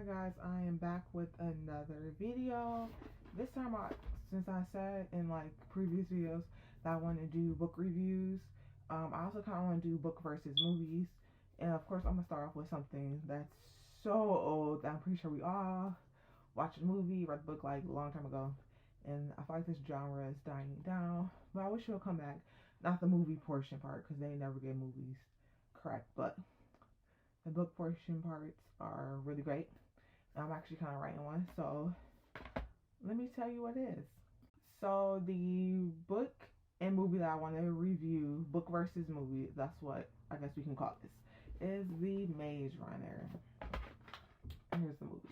Alright guys, I am back with another video. This time, since I said in like previous videos that I want to do book reviews, I also kind of want to do book versus movies. And of course, I'm going to start off with something that's so old that I'm pretty sure we all watched the movie, read the book like a long time ago. And I feel like this genre is dying down. But I wish it'll come back. Not the movie portion part, because they never get movies correct. But the book portion parts are really great. I'm actually kind of writing one, so let me tell you what it is. So the book and movie that I want to review, book versus movie, that's what I guess we can call this, is The Maze Runner. And here's the movie.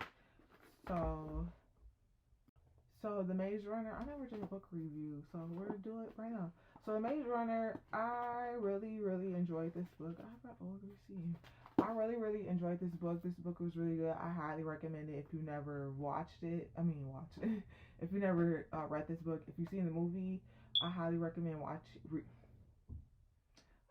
So The Maze Runner, I never did a book review, so we're gonna do it right now. So The Maze Runner, I really enjoyed this book. I got old received. I really enjoyed this book. This book was really good. I highly recommend it if you never watched it. If you never read this book. If you've seen the movie, I highly recommend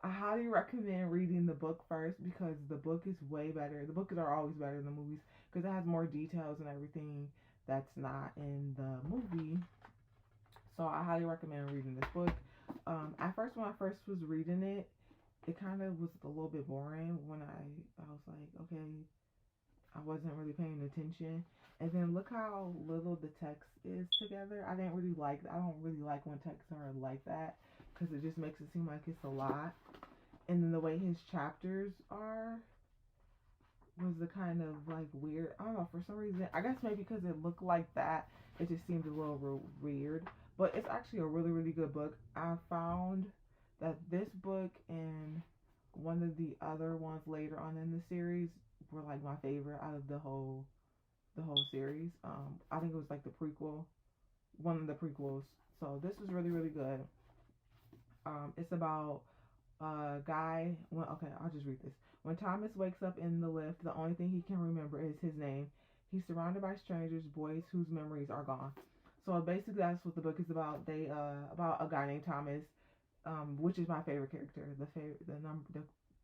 I highly recommend reading the book first, because the book is way better. The books are always better than the movies because it has more details and everything that's not in the movie. So I highly recommend reading this book. At first, when I first was reading it, it kind of was a little bit boring. When I was like, okay, I wasn't really paying attention. And then look how little the text is together. I don't really like when texts are like that, because it just makes it seem like it's a lot. And then the way his chapters are was the kind of like weird. I don't know, for some reason. I guess maybe because it looked like that, it just seemed a little weird. But it's actually a really good book. I found that this book and one of the other ones later on in the series were like my favorite out of the whole series. I think it was like the prequel, one of the prequels. So this was really good. It's about a guy. Well, okay, I'll just read this. When Thomas wakes up in the lift, the only thing he can remember is his name. He's surrounded by strangers, boys whose memories are gone. So basically, that's what the book is about. They about a guy named Thomas, which is my favorite character.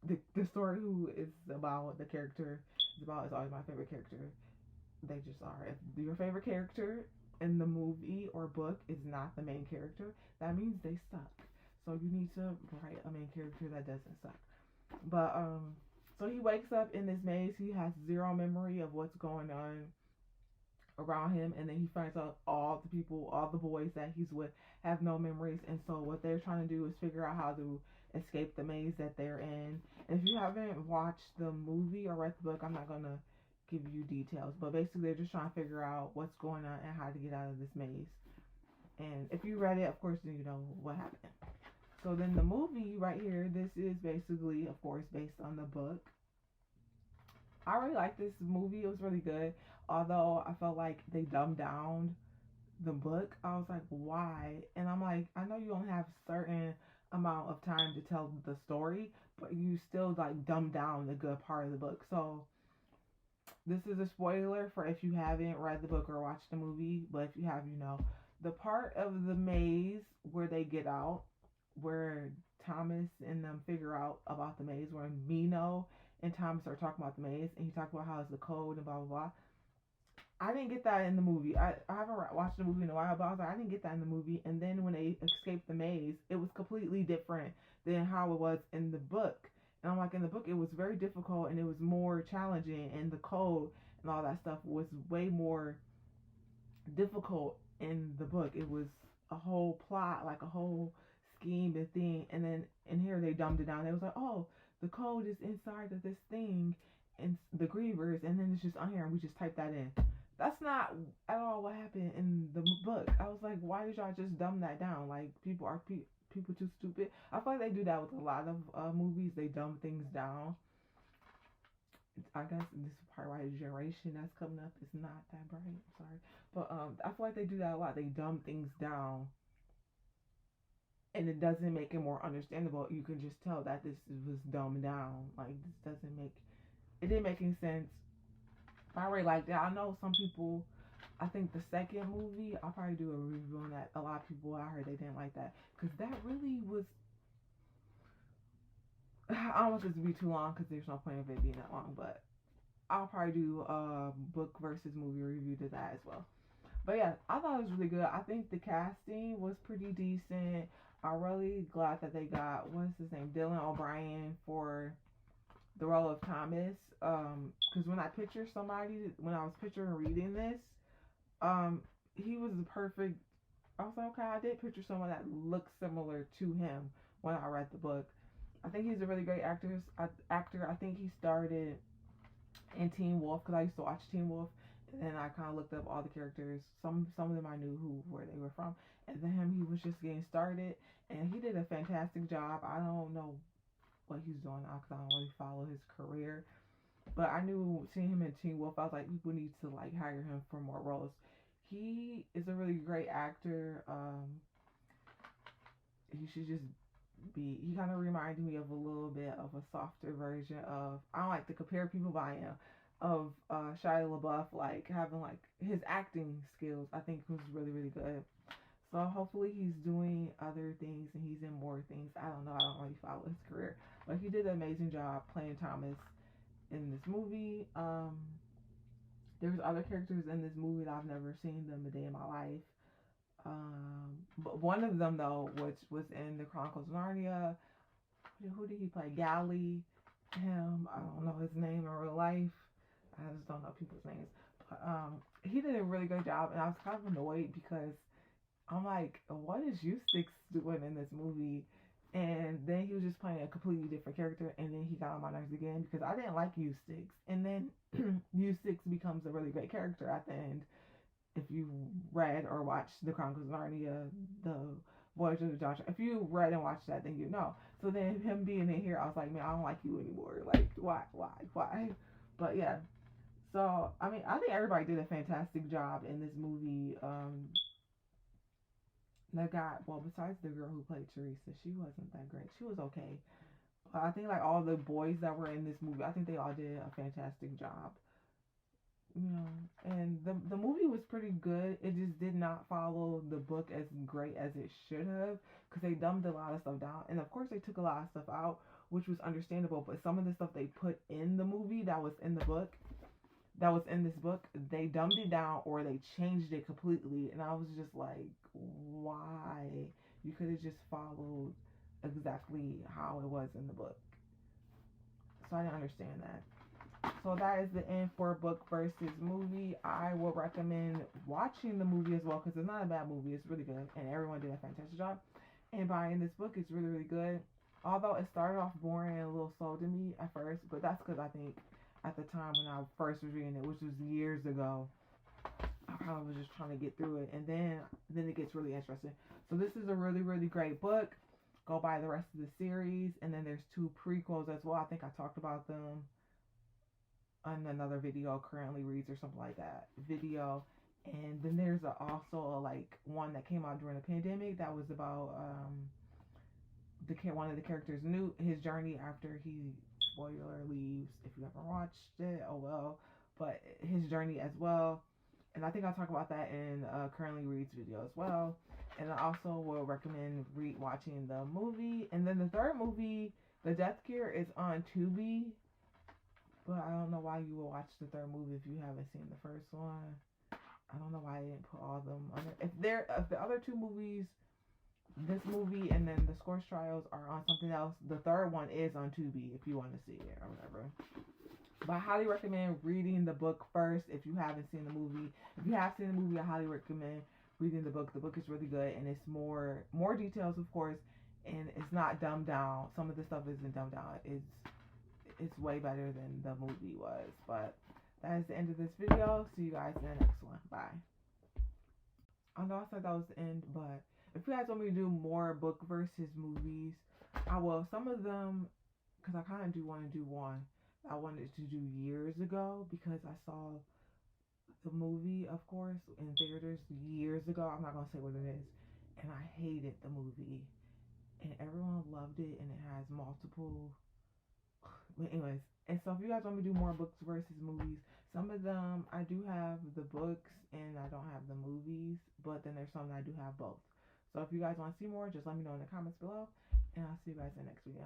The story who is about the character is always my favorite character. They just are. If your favorite character in the movie or book is not the main character, that means they suck. So you need to write a main character that doesn't suck. But so he wakes up in this maze. He has zero memory of what's going on around him, and then he finds out all the people, all the boys that he's with have no memories. And so what they're trying to do is figure out how to escape the maze that they're in. And if you haven't watched the movie or read the book, I'm not gonna give you details, but basically they're just trying to figure out what's going on and how to get out of this maze. And if you read it, of course, then you know what happened. So then the movie right here, this is basically, of course, based on the book. I really like this movie. It was really good. Although I felt like they dumbed down the book. I was like, why? And I'm like, I know you only have a certain amount of time to tell the story, but you still like dumb down the good part of the book. So this is a spoiler for if you haven't read the book or watched the movie, but if you have, you know. The part of the maze where they get out, where Thomas and them figure out about the maze, where Mino and Thomas are talking about the maze, and he talks about how it's the code and blah blah blah. I didn't get that in the movie. I haven't watched the movie in a while, but I was like, I didn't get that in the movie. And then when they escaped the maze, it was completely different than how it was in the book. And I'm like, in the book, it was very difficult and it was more challenging, and the code and all that stuff was way more difficult in the book. It was a whole plot, like a whole scheme and thing. And then in here, they dumbed it down. It was like, oh, the code is inside of this thing and the grievers, and then it's just on here, and we just type that in. That's not at all what happened in the book. I was like, why did y'all just dumb that down? Like, people too stupid. I feel like they do that with a lot of movies. They dumb things down. I guess this is part why the generation that's coming up is not that bright. I'm sorry, but I feel like they do that a lot. They dumb things down, and it doesn't make it more understandable. You can just tell that this was dumbed down. Like, this doesn't make it didn't make any sense. I really liked it. I know some people, I think the second movie, I'll probably do a review on that. A lot of people, I heard they didn't like that, because that really was, I don't want this to be too long because there's no point of it being that long, but I'll probably do a book versus movie review to that as well. But yeah, I thought it was really good. I think the casting was pretty decent. I'm really glad that they got, what's his name, Dylan O'Brien for the role of Thomas. Because when I picture somebody, when I was picturing reading this, he was the perfect. I was like, okay, I did picture someone that looks similar to him when I read the book. I think he's a really great actor. I think he started in Teen Wolf because I used to watch Teen Wolf, and then I kind of looked up all the characters. Some of them I knew where they were from, and then him he was just getting started, and he did a fantastic job. I don't know what he's doing now because I don't really follow his career, but I knew seeing him in Teen Wolf, I was like, people need to like hire him for more roles. He is a really great actor. He should just be. He kind of reminded me of a little bit of a softer version of. I don't like to compare people by him. Of Shia LaBeouf, like having like his acting skills, I think was really really good. So hopefully he's doing other things and he's in more things. I don't know. I don't really follow his career, but he did an amazing job playing Thomas in this movie. There's other characters in this movie that I've never seen them a day in my life. But one of them though, which was in the Chronicles of Narnia, who did he play? Gally. Him. I don't know his name in real life. I just don't know people's names. But he did a really good job, and I was kind of annoyed because I'm like, what is Eustace doing in this movie? And then he was just playing a completely different character, and then he got on my nerves again because I didn't like Eustace. And then Eustace becomes a really great character at the end. If you read or watched the Chronicles of Narnia, the Voyage of the Joshua, if you read and watched that, then you know. So then him being in here, I was like, man, I don't like you anymore. Like, why? But yeah. So I mean, I think everybody did a fantastic job in this movie. The guy, well, besides the girl who played Teresa, she wasn't that great. She was okay. But I think like all the boys that were in this movie, I think they all did a fantastic job. You know, and the movie was pretty good. It just did not follow the book as great as it should have because they dumbed a lot of stuff down, and of course they took a lot of stuff out, which was understandable. But some of the stuff they put in the movie that was in the book, that was in this book, they dumbed it down or they changed it completely, and I was just like, why? You could have just followed exactly how it was in the book. So I didn't understand that. So that is the end for book versus movie. I will recommend watching the movie as well because it's not a bad movie. It's really good, and everyone did a fantastic job. And buying this book is really really good. Although it started off boring and a little slow to me at first, but that's because I think at the time when I first was reading it, which was years ago, I kind of was just trying to get through it, and then it gets really interesting. So this is a really really great book. Go buy the rest of the series, and then there's two prequels as well. I think I talked about them on another video, currently reads or something like that video. And then there's also like one that came out during the pandemic that was about the one of the characters knew his journey after he, spoiler, leaves. If you haven't watched it, oh well. But his journey as well, and I think I'll talk about that in currently reads video as well. And I also will recommend watching the movie. And then the third movie, The Death Cure, is on Tubi. But I don't know why you will watch the third movie if you haven't seen the first one. I don't know why I didn't put all of them on there. If the other two movies, this movie and then the Scorch Trials are on something else, the third one is on Tubi if you want to see it or whatever. But I highly recommend reading the book first if you haven't seen the movie. If you have seen the movie, I highly recommend reading the book. The book is really good and it's more details, of course, and it's not dumbed down. Some of the stuff isn't dumbed down. It's way better than the movie was. But that is the end of this video. See you guys in the next one. Bye. I know I said that was the end, but if you guys want me to do more book versus movies, I will. Some of them, because I kind of do want to do one I wanted to do years ago because I saw the movie, of course, in theaters years ago. I'm not going to say what it is. And I hated the movie. And everyone loved it, and it has multiple. But anyways, and so if you guys want me to do more books versus movies, some of them I do have the books and I don't have the movies, but then there's some that I do have both. So if you guys want to see more, just let me know in the comments below, and I'll see you guys in the next video.